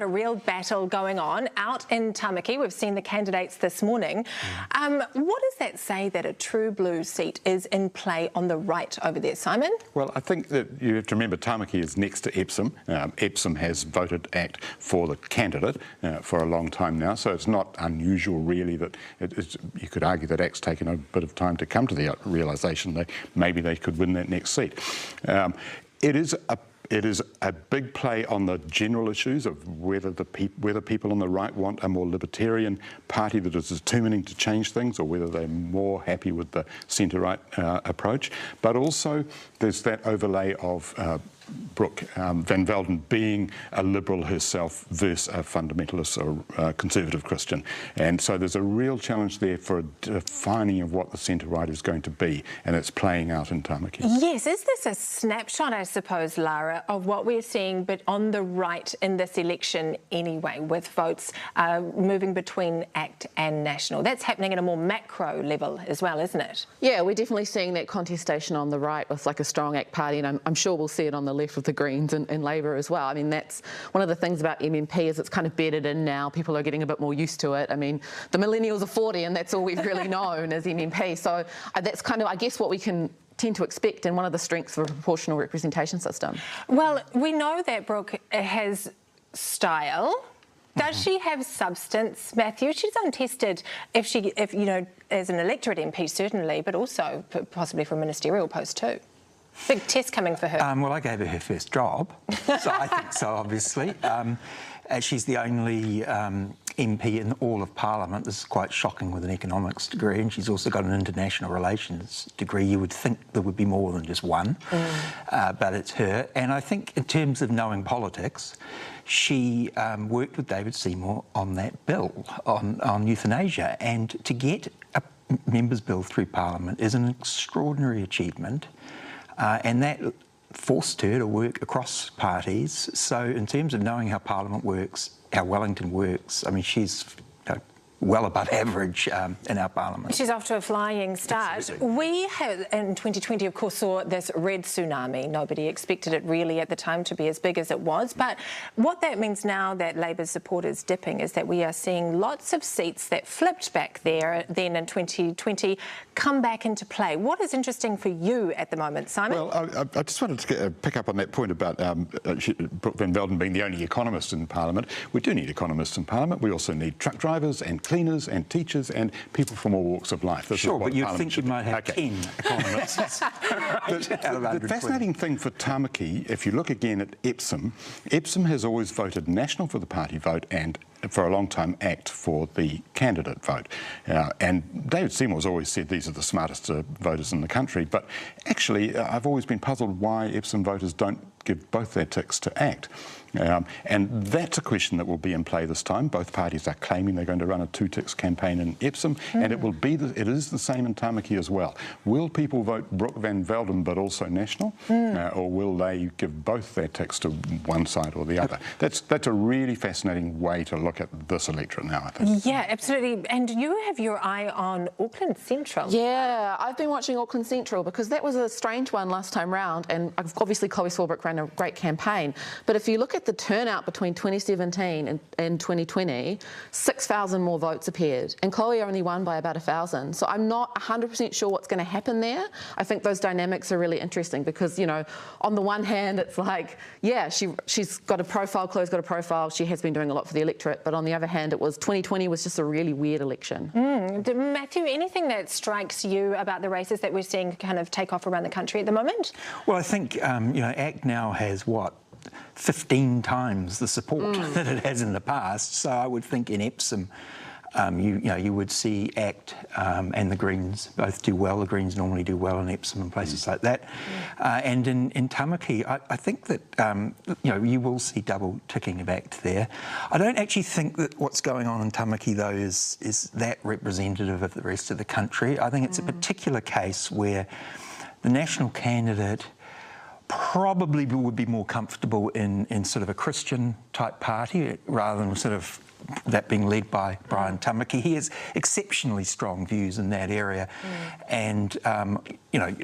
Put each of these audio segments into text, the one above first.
got a real battle going on out in Tāmaki. We've seen the candidates this morning. What does that say that a true blue seat is in play on the right over there, Simon? Well, I think that you have to remember Tāmaki is next to Epsom. Epsom has voted ACT for the candidate for a long time now, so it's not unusual really that you could argue that ACT's taken a bit of time to come to the realisation that maybe they could win that next seat. It is a big play on the general issues of whether people on the right want a more libertarian party that is determining to change things, or whether they're more happy with the centre-right approach. But also there's that overlay of Brooke van Velden being a liberal herself versus a fundamentalist or conservative Christian. And so there's a real challenge there for a defining of what the centre-right is going to be, and it's playing out in Tamaki. Yes, is this a snapshot, I suppose, Lara, of what we're seeing, but on the right in this election anyway, with votes moving between ACT and National? That's happening at a more macro level as well, isn't it? Yeah, we're definitely seeing that contestation on the right with like a strong ACT party, and I'm sure we'll see it on the left with the Greens and Labour as well. I mean, that's one of the things about MMP is it's kind of bedded in now. People are getting a bit more used to it. I mean, the millennials are 40 and that's all we've really known as MMP. So that's kind of, I guess, what we can tend to expect in one of the strengths of a proportional representation system. Well, we know that Brooke has style. Does she have substance, Matthew? She's untested if you know, as an electorate MP certainly, but also possibly for a ministerial post too. Big test coming for her. Well, I gave her first job, so I think so, obviously. She's the only MP in all of Parliament. This is quite shocking, with an economics degree, and she's also got an international relations degree. You would think there would be more than just one, but it's her. And I think in terms of knowing politics, she worked with David Seymour on that bill on euthanasia, and to get a member's bill through Parliament is an extraordinary achievement. And that forced her to work across parties. So in terms of knowing how Parliament works, how Wellington works, I mean, she's well above average in our Parliament. She's off to a flying start. Absolutely. We have, in 2020, of course, saw this red tsunami. Nobody expected it really at the time to be as big as it was. But what that means now that Labour's support is dipping is that we are seeing lots of seats that flipped back there then in 2020 come back into play. What is interesting for you at the moment, Simon? Well, I just wanted to pick up on that point about Brooke van Velden being the only economist in Parliament. We do need economists in Parliament. We also need truck drivers and cleaners and teachers and people from all walks of life. Sure, but you'd think you might have 10 economists. The fascinating thing for Tāmaki, if you look again at Epsom, Epsom has always voted National for the party vote and for a long time ACT for the candidate vote. And David Seymour's always said these are the smartest voters in the country, but actually I've always been puzzled why Epsom voters don't give both their ticks to ACT. And that's a question that will be in play this time. Both parties are claiming they're going to run a two-ticks campaign in Epsom, and it is the same in Tāmaki as well. Will people vote Brooke van Velden but also National, or will they give both their ticks to one side or the other? That's a really fascinating way to look at this electorate now, I think. Yeah, absolutely. And you have your eye on Auckland Central. Yeah, I've been watching Auckland Central because that was a strange one last time round, and obviously Chloe Swarbrick ran a great campaign. But if you look at the turnout between 2017 and 2020, 6,000 more votes appeared, and Chloe only won by about 1,000. So I'm not 100% sure what's going to happen there. I think those dynamics are really interesting because, you know, on the one hand, it's like, yeah, she's got a profile, Chloe's got a profile, she has been doing a lot for the electorate, but on the other hand, 2020 was just a really weird election. Matthew, anything that strikes you about the races that we're seeing kind of take off around the country at the moment? Well, I think, you know, ACT now has, 15 times the support that it has in the past. So I would think in Epsom, you would see ACT and the Greens both do well. The Greens normally do well in Epsom and places like that. And in Tamaki, I think that you will see double ticking of ACT there. I don't actually think that what's going on in Tamaki though is that representative of the rest of the country. I think it's a particular case where the national candidate probably would be more comfortable in sort of a Christian type party rather than sort of that being led by Brian Tāmaki. He has exceptionally strong views in that area, and you know,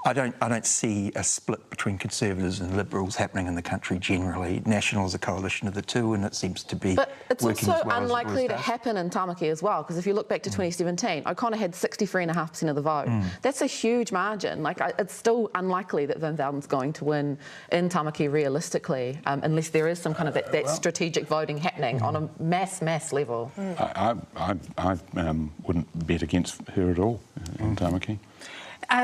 I don't see a split between Conservatives and Liberals happening in the country generally. National is a coalition of the two, and it seems to be. But it's working also as well unlikely as to happen in Tamaki as well, because if you look back to 2017, O'Connor had 63.5% of the vote. That's a huge margin. Like, it's still unlikely that Van Velden's going to win in Tāmaki realistically, unless there is some kind of that strategic voting happening on a mass level. I wouldn't bet against her at all in Tāmaki.